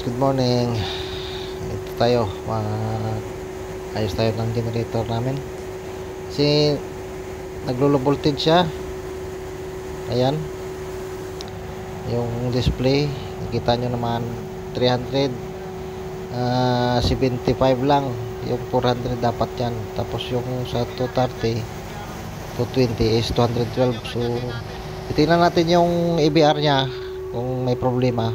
good morning. Ito tayo, ayos tayo ng generator namin kasi naglo-low voltage siya. Ayan yung display, nakita nyo naman 375 lang, yung 400 dapat yan. Tapos yung sa 230 220 is 212. So titingnan natin yung ABR nya kung may problema.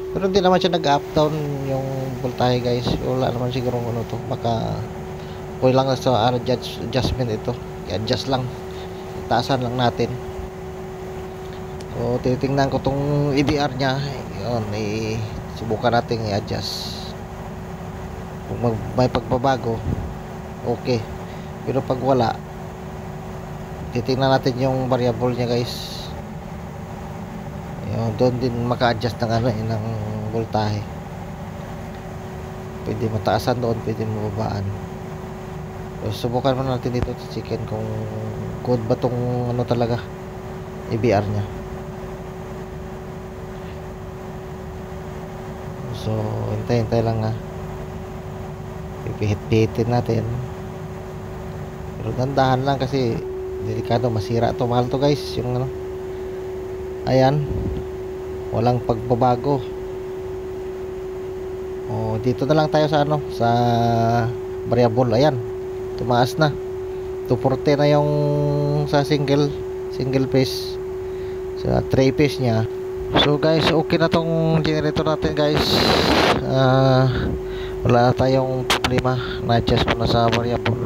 Pero hindi naman siya nag-up down yung voltahe guys. Wala naman siguro ano to. Baka okay lang sa adjustment ito. I-adjust lang. Taasan lang natin. So titingnan ko tong EBR nya. Yun, subukan natin i-adjust. Kung may pagbabago, okay. Pero pag wala, titingnan natin yung variable nya guys. Doon din maka-adjust ng ng voltahe. Pwede mataasan doon, pwede mababaan. So, subukan muna natin dito sa chicken kung good ba tong talaga EBR nya. So hintay lang pipihit-pihitin natin, pero dandahan lang kasi delikado, masira to, mahal to guys yung ayan, walang pagbabago. Dito na lang tayo sa sa variable. Ayan, tumaas na 240 na yung sa single phase, sa 3 phase nya. So guys, okay na tong generator natin guys. Wala na tayong problema, na-adjust ko na sa variable.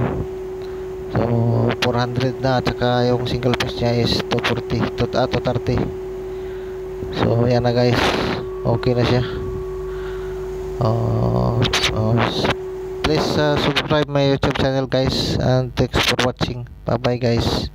So 400 na, at saka yung single phase nya is 240 230. So yan na guys, okay na siya. Please subscribe my YouTube channel guys, and thanks for watching. Bye bye guys.